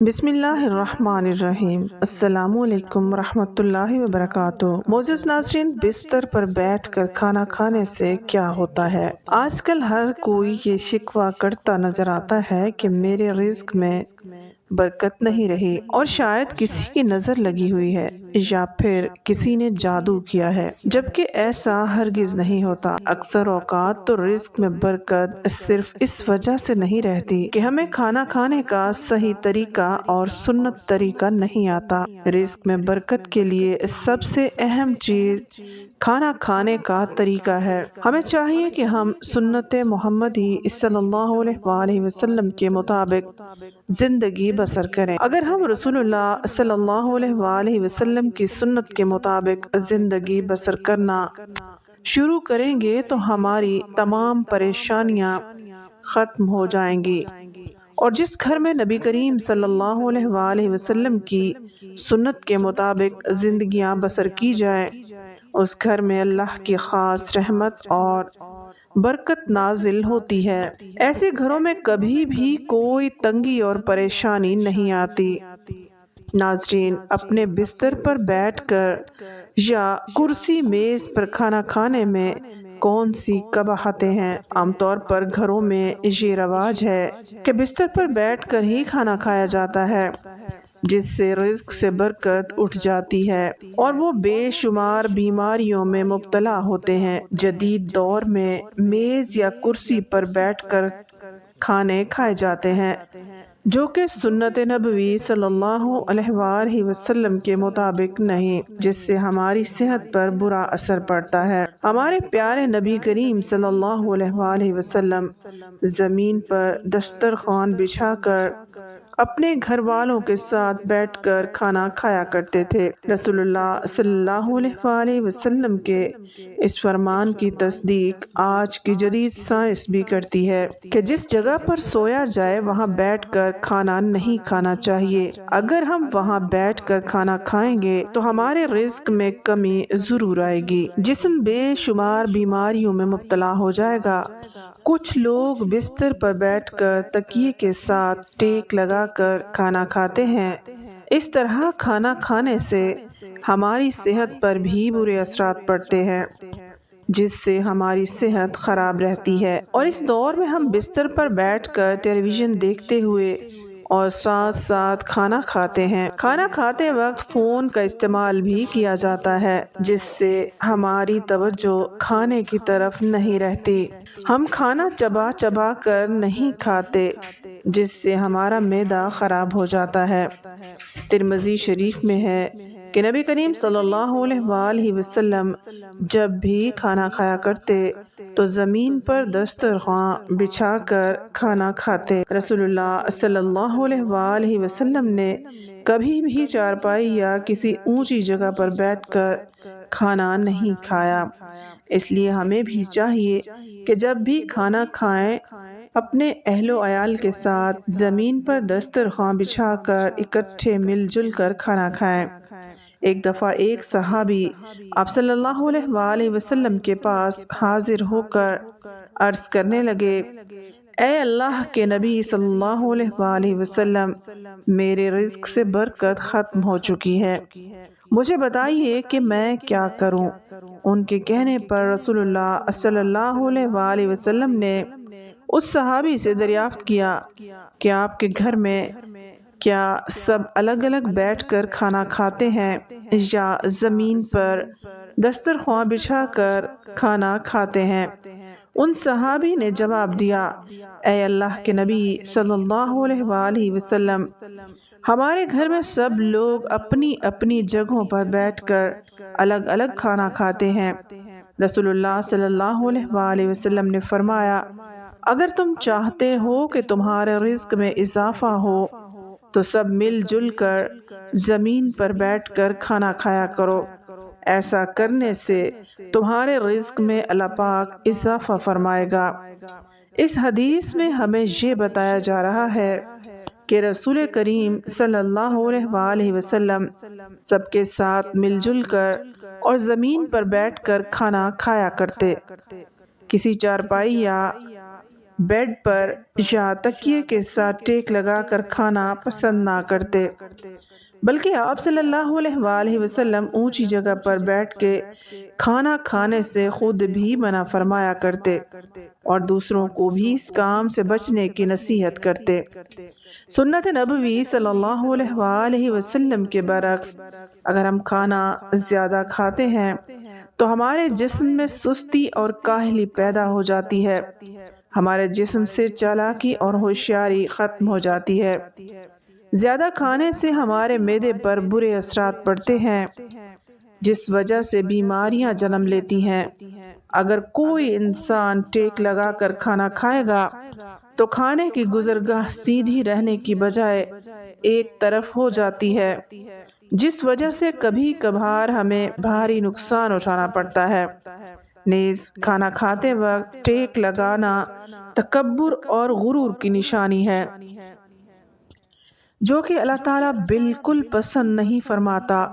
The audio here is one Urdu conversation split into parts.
بسم اللہ الرحمن الرحیم۔ السلام علیکم ورحمۃ اللہ وبرکاتہ۔ معزز ناظرین، بستر پر بیٹھ کر کھانا کھانے سے کیا ہوتا ہے؟ آج کل ہر کوئی یہ شکوہ کرتا نظر آتا ہے کہ میرے رزق میں برکت نہیں رہی، اور شاید کسی کی نظر لگی ہوئی ہے یا پھر کسی نے جادو کیا ہے، جبکہ ایسا ہرگز نہیں ہوتا۔ اکثر اوقات تو رزق میں برکت صرف اس وجہ سے نہیں رہتی کہ ہمیں کھانا کھانے کا صحیح طریقہ اور سنت طریقہ نہیں آتا۔ رزق میں برکت کے لیے سب سے اہم چیز کھانا کھانے کا طریقہ ہے۔ ہمیں چاہیے کہ ہم سنت محمدی صلی اللہ علیہ وآلہ وسلم کے مطابق زندگی بسر کریں۔ اگر ہم رسول اللہ صلی اللہ علیہ وآلہ وسلم کی سنت کے مطابق زندگی بسر کرنا شروع کریں گے تو ہماری تمام پریشانیاں ختم ہو جائیں گی، اور جس گھر میں نبی کریم صلی اللہ علیہ وآلہ وسلم کی سنت کے مطابق زندگیاں بسر کی جائیں، اس گھر میں اللہ کی خاص رحمت اور برکت نازل ہوتی ہے۔ ایسے گھروں میں کبھی بھی کوئی تنگی اور پریشانی نہیں آتی۔ ناظرین، اپنے بستر پر بیٹھ کر یا کرسی میز پر کھانا کھانے میں کون سی قباحتیں ہیں؟ عام طور پر گھروں میں یہ رواج ہے کہ بستر پر بیٹھ کر ہی کھانا کھایا جاتا ہے، جس سے رزق سے برکت اٹھ جاتی ہے اور وہ بے شمار بیماریوں میں مبتلا ہوتے ہیں۔ جدید دور میں میز یا کرسی پر بیٹھ کر کھانے کھائے جاتے ہیں، جو کہ سنت نبوی صلی اللہ علیہ وآلہ وسلم کے مطابق نہیں، جس سے ہماری صحت پر برا اثر پڑتا ہے۔ ہمارے پیارے نبی کریم صلی اللہ علیہ وآلہ وسلم زمین پر دسترخوان بچھا کر اپنے گھر والوں کے ساتھ بیٹھ کر کھانا کھایا کرتے تھے۔ رسول اللہ صلی اللہ علیہ وآلہ وسلم کے اس فرمان کی تصدیق آج کی جدید سائنس بھی کرتی ہے کہ جس جگہ پر سویا جائے وہاں بیٹھ کر کھانا نہیں کھانا چاہیے۔ اگر ہم وہاں بیٹھ کر کھانا کھائیں گے تو ہمارے رزق میں کمی ضرور آئے گی، جسم بے شمار بیماریوں میں مبتلا ہو جائے گا۔ کچھ لوگ بستر پر بیٹھ کر تکیے کے ساتھ ٹیک لگا کر کھانا کھاتے ہیں۔ اس طرح کھانا کھانے سے ہماری صحت پر بھی برے اثرات پڑتے ہیں، جس سے ہماری صحت خراب رہتی ہے۔ اور اس دور میں ہم بستر پر بیٹھ کر ٹیلی ویژن دیکھتے ہوئے اور ساتھ ساتھ کھانا کھاتے ہیں۔ کھانا کھاتے وقت فون کا استعمال بھی کیا جاتا ہے، جس سے ہماری توجہ کھانے کی طرف نہیں رہتی۔ ہم کھانا چبا چبا کر نہیں کھاتے، جس سے ہمارا معدہ خراب ہو جاتا ہے۔ ترمذی شریف میں ہے کہ نبی کریم صلی اللہ علیہ وآلہ وسلم جب بھی کھانا کھایا کرتے تو زمین پر دسترخوان بچھا کر کھانا کھاتے۔ رسول اللہ صلی اللہ علیہ وآلہ وسلم نے کبھی بھی چارپائی یا کسی اونچی جگہ پر بیٹھ کر کھانا نہیں کھایا۔ اس لیے ہمیں بھی چاہیے کہ جب بھی کھانا کھائیں اپنے اہل و عیال کے ساتھ زمین پر دسترخوان بچھا کر اکٹھے مل جل کر کھانا کھائیں۔ ایک دفعہ ایک صحابی آپ صلی اللہ علیہ وآلہ وسلم کے پاس حاضر ہو کر عرض کرنے لگے، اے اللہ کے نبی صلی اللہ علیہ وآلہ وسلم، میرے رزق سے برکت ختم ہو چکی ہے، مجھے بتائیے کہ میں کیا کروں؟ ان کے کہنے پر رسول اللہ صلی اللہ علیہ وآلہ وسلم نے اس صحابی سے دریافت کیا کہ آپ کے گھر میں کیا سب الگ الگ بیٹھ کر کھانا کھاتے ہیں یا زمین پر دسترخوان بچھا کر کھانا کھاتے ہیں؟ ان صحابی نے جواب دیا، اے اللہ کے نبی صلی اللہ علیہ وآلہ وسلم، ہمارے گھر میں سب لوگ اپنی اپنی جگہوں پر بیٹھ کر الگ الگ کھانا کھاتے ہیں۔ رسول اللہ صلی اللہ علیہ وآلہ وسلم نے فرمایا، اگر تم چاہتے ہو کہ تمہارے رزق میں اضافہ ہو تو سب مل جل کر زمین پر بیٹھ کر کھانا کھایا کرو، ایسا کرنے سے تمہارے رزق میں اللہ پاک اضافہ فرمائے گا۔ اس حدیث میں ہمیں یہ بتایا جا رہا ہے کہ رسول کریم صلی اللہ علیہ وآلہ وسلم سب کے ساتھ مل جل کر اور زمین پر بیٹھ کر کھانا کھایا کرتے۔ کسی چارپائی یا بیڈ پر یا تکیے کے ساتھ ٹیک لگا کر کھانا پسند نہ کرتے، بلکہ آپ صلی اللہ علیہ وآلہ وسلم اونچی جگہ پر بیٹھ کے کھانا کھانے سے خود بھی منع فرمایا کرتے اور دوسروں کو بھی اس کام سے بچنے کی نصیحت کرتے۔ سنت نبوی صلی اللہ علیہ وآلہ وسلم کے برعکس اگر ہم کھانا زیادہ کھاتے ہیں تو ہمارے جسم میں سستی اور کاہلی پیدا ہو جاتی ہے، ہمارے جسم سے چالاکی اور ہوشیاری ختم ہو جاتی ہے۔ زیادہ کھانے سے ہمارے معدے پر برے اثرات پڑتے ہیں جس وجہ سے بیماریاں جنم لیتی ہیں۔ اگر کوئی انسان ٹیک لگا کر کھانا کھائے گا تو کھانے کی گزرگاہ سیدھی رہنے کی بجائے ایک طرف ہو جاتی ہے، جس وجہ سے کبھی کبھار ہمیں بھاری نقصان اٹھانا پڑتا ہے۔ نیز کھانا کھاتے وقت ٹیک لگانا تکبر اور غرور کی نشانی ہے، جو کہ اللہ تعالیٰ بالکل پسند نہیں فرماتا۔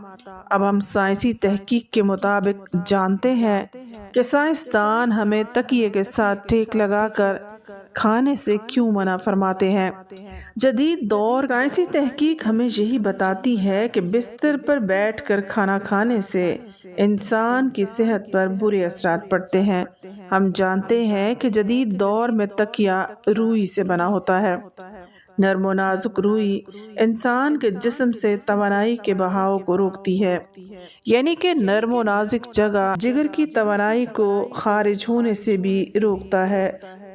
اب ہم سائنسی تحقیق کے مطابق جانتے ہیں کہ سائنسدان ہمیں تکیے کے ساتھ ٹیک لگا کر کھانے سے کیوں منع فرماتے ہیں۔ جدید دور سائنسی تحقیق ہمیں یہی بتاتی ہے کہ بستر پر بیٹھ کر کھانا کھانے سے انسان کی صحت پر برے اثرات پڑتے ہیں۔ ہم جانتے ہیں کہ جدید دور میں تکیہ روئی سے بنا ہوتا ہے۔ نرم و نازک روئی انسان کے جسم سے توانائی کے بہاؤ کو روکتی ہے، یعنی کہ نرم و نازک جگہ جگر کی توانائی کو خارج ہونے سے بھی روکتا ہے،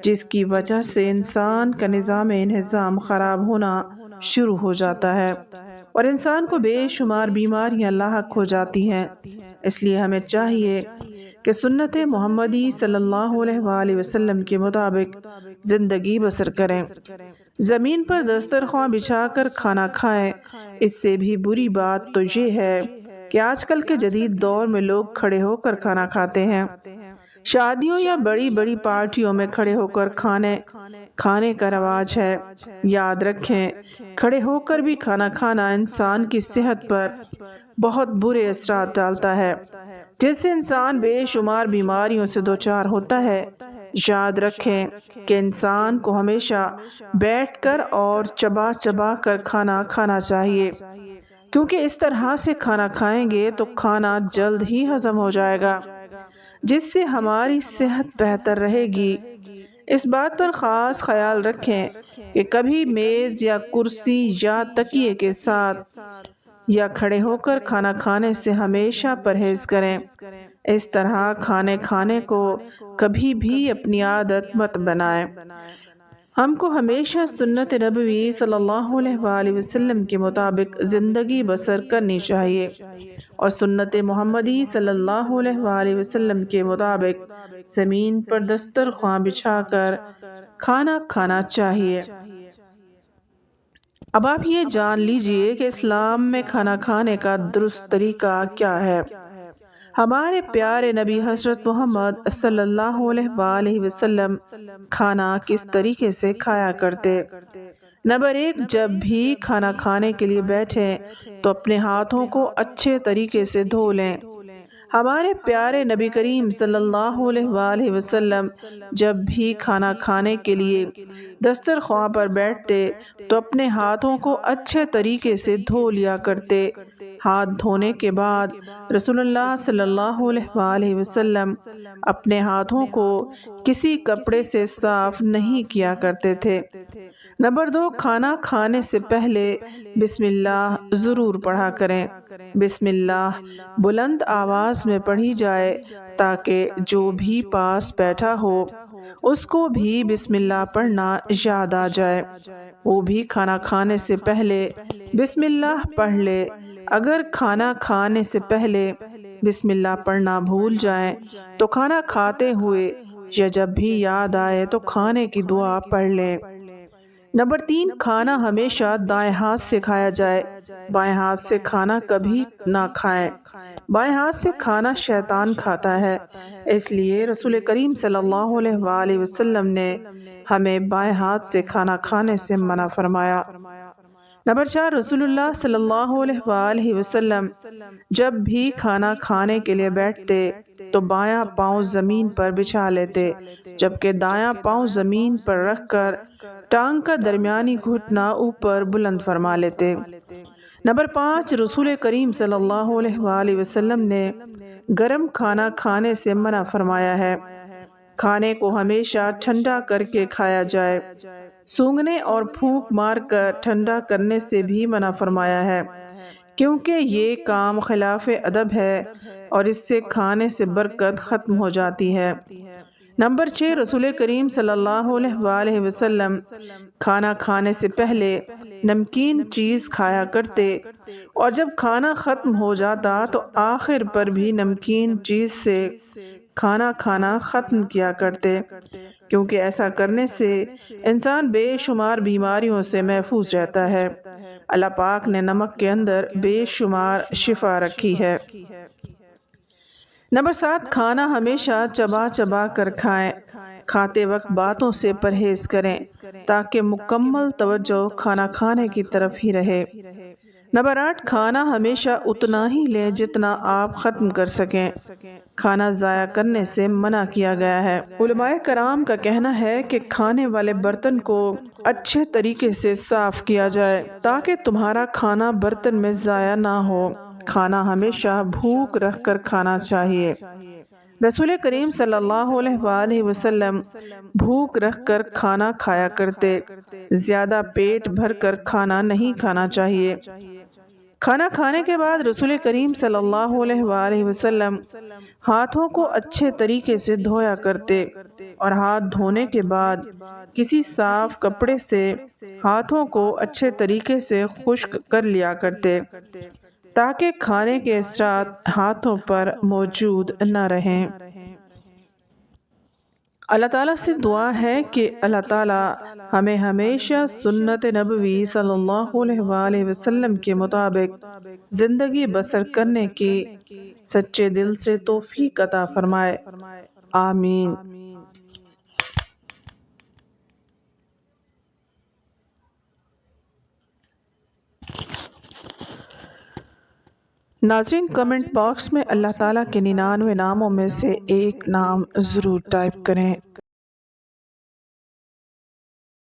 جس کی وجہ سے انسان کا نظام انہضام خراب ہونا شروع ہو جاتا ہے اور انسان کو بے شمار بیماریاں لاحق ہو جاتی ہیں۔ اس لیے ہمیں چاہیے کہ سنت محمدی صلی اللہ علیہ وآلہ وسلم کے مطابق زندگی بسر کریں، زمین پر دسترخوان بچھا کر کھانا کھائیں۔ اس سے بھی بری بات تو یہ ہے کہ آج کل کے جدید دور میں لوگ کھڑے ہو کر کھانا کھاتے ہیں۔ شادیوں یا بڑی بڑی پارٹیوں میں کھڑے ہو کر کھانے کا رواج ہے۔ یاد رکھیں، کھڑے ہو کر بھی کھانا کھانا انسان کی صحت پر بہت برے اثرات ڈالتا ہے، جس سے انسان بے شمار بیماریوں سے دوچار ہوتا ہے۔ یاد رکھیں کہ انسان کو ہمیشہ بیٹھ کر اور چبا چبا کر کھانا کھانا چاہیے، کیونکہ اس طرح سے کھانا کھائیں گے تو کھانا جلد ہی ہضم ہو جائے گا، جس سے ہماری صحت بہتر رہے گی۔ اس بات پر خاص خیال رکھیں کہ کبھی میز یا کرسی یا تکیے کے ساتھ یا کھڑے ہو کر کھانا کھانے سے ہمیشہ پرہیز کریں۔ اس طرح کھانے کو کبھی بھی اپنی عادت مت بنائیں۔ ہم کو ہمیشہ سنت نبوی صلی اللہ علیہ وآلہ وسلم کے مطابق زندگی بسر کرنی چاہیے اور سنت محمدی صلی اللہ علیہ وآلہ وسلم کے مطابق زمین پر دسترخوان بچھا کر کھانا کھانا چاہیے۔ اب آپ یہ جان لیجئے کہ اسلام میں کھانا کھانے کا درست طریقہ کیا ہے۔ ہمارے پیارے نبی حضرت محمد صلی اللہ علیہ وآلہ وسلم کھانا کس طریقے سے کھایا کرتے؟ نمبر 1، جب بھی کھانا کھانے کے لیے بیٹھیں تو اپنے ہاتھوں کو اچھے طریقے سے دھو لیں۔ ہمارے پیارے نبی کریم صلی اللہ علیہ وآلہ وسلم جب بھی کھانا کھانے کے لیے دسترخوان پر بیٹھتے تو اپنے ہاتھوں کو اچھے طریقے سے دھو لیا کرتے۔ ہاتھ دھونے کے بعد رسول اللہ صلی اللہ علیہ وآلہ وسلم اپنے ہاتھوں کو کسی کپڑے سے صاف نہیں کیا کرتے تھے۔ نمبر 2، کھانا کھانے سے پہلے بسم اللہ ضرور پڑھا کریں۔ بسم اللہ بلند آواز میں پڑھی جائے تاکہ جو بھی پاس بیٹھا ہو اس کو بھی بسم اللہ پڑھنا یاد آ جائے، وہ بھی کھانا کھانے سے پہلے بسم اللہ پڑھ لے۔ اگر کھانا کھانے سے پہلے بسم اللہ پڑھنا بھول جائیں تو کھانا کھاتے ہوئے یا جب بھی یاد آئے تو کھانے کی دعا پڑھ لیں۔ نمبر 3، کھانا ہمیشہ دائیں ہاتھ سے کھایا جائے، بائیں ہاتھ سے کھانا کبھی نہ کھائیں۔ بائیں ہاتھ سے کھانا شیطان کھاتا ہے، اس لیے رسول کریم صلی اللہ علیہ وآلہ وسلم نے ہمیں بائیں ہاتھ سے کھانا کھانے سے منع فرمایا۔ نمبر 4، رسول اللہ صلی اللہ علیہ وآلہ وسلم جب بھی کھانا کھانے کے لیے بیٹھتے تو بایاں پاؤں زمین پر بچھا لیتے، جبکہ دایاں پاؤں زمین پر رکھ کر ٹانگ کا درمیانی گھٹنا اوپر بلند فرما لیتے۔ نمبر 5، رسول کریم صلی اللہ علیہ وآلہ وسلم نے گرم کھانا کھانے سے منع فرمایا ہے۔ کھانے کو ہمیشہ ٹھنڈا کر کے کھایا جائے۔ سونگھنے اور پھونک مار کر ٹھنڈا کرنے سے بھی منع فرمایا ہے، کیونکہ یہ کام خلاف ادب ہے اور اس سے کھانے سے برکت ختم ہو جاتی ہے۔ نمبر 6، رسول کریم صلی اللہ علیہ وآلہ وسلم کھانا کھانے سے پہلے نمکین چیز کھایا کرتے، اور جب کھانا ختم ہو جاتا تو آخر پر بھی نمکین چیز سے کھانا کھانا ختم کیا کرتے، کیونکہ ایسا کرنے سے انسان بے شمار بیماریوں سے محفوظ رہتا ہے۔ اللہ پاک نے نمک کے اندر بے شمار شفا رکھی ہے۔ نمبر 7، کھانا ہمیشہ چبا چبا کر کھائیں۔ کھاتے وقت باتوں سے پرہیز کریں تاکہ مکمل توجہ کھانا کھانے کی طرف ہی رہے۔ نمبر 8، کھانا ہمیشہ اتنا ہی لیں جتنا آپ ختم کر سکیں۔ کھانا ضائع کرنے سے منع کیا گیا ہے۔ علماء کرام کا کہنا ہے کہ کھانے والے برتن کو اچھے طریقے سے صاف کیا جائے تاکہ تمہارا کھانا برتن میں ضائع نہ ہو۔ کھانا ہمیشہ بھوک رکھ کر کھانا چاہیے۔ رسول کریم صلی اللہ علیہ وآلہ وسلم بھوک رکھ کر کھانا کھایا کرتے، زیادہ پیٹ بھر کر کھانا نہیں کھانا چاہیے۔ کھانا کھانے کے بعد رسول کریم صلی اللہ علیہ وآلہ وسلم ہاتھوں کو اچھے طریقے سے دھویا کرتے، اور ہاتھ دھونے کے بعد کسی صاف کپڑے سے ہاتھوں کو اچھے طریقے سے خشک کر لیا کرتے تاکہ کھانے کے اثرات ہاتھوں پر موجود نہ رہیں۔ اللہ تعالیٰ سے دعا ہے کہ اللہ تعالیٰ ہمیں ہمیشہ سنت نبوی صلی اللہ علیہ وآلہ وسلم کے مطابق زندگی بسر کرنے کی سچے دل سے توفیق عطا فرمائے، آمین۔ ناظرین، کمنٹ باکس میں اللہ تعالیٰ کے 99 ناموں میں سے ایک نام ضرور ٹائپ کریں۔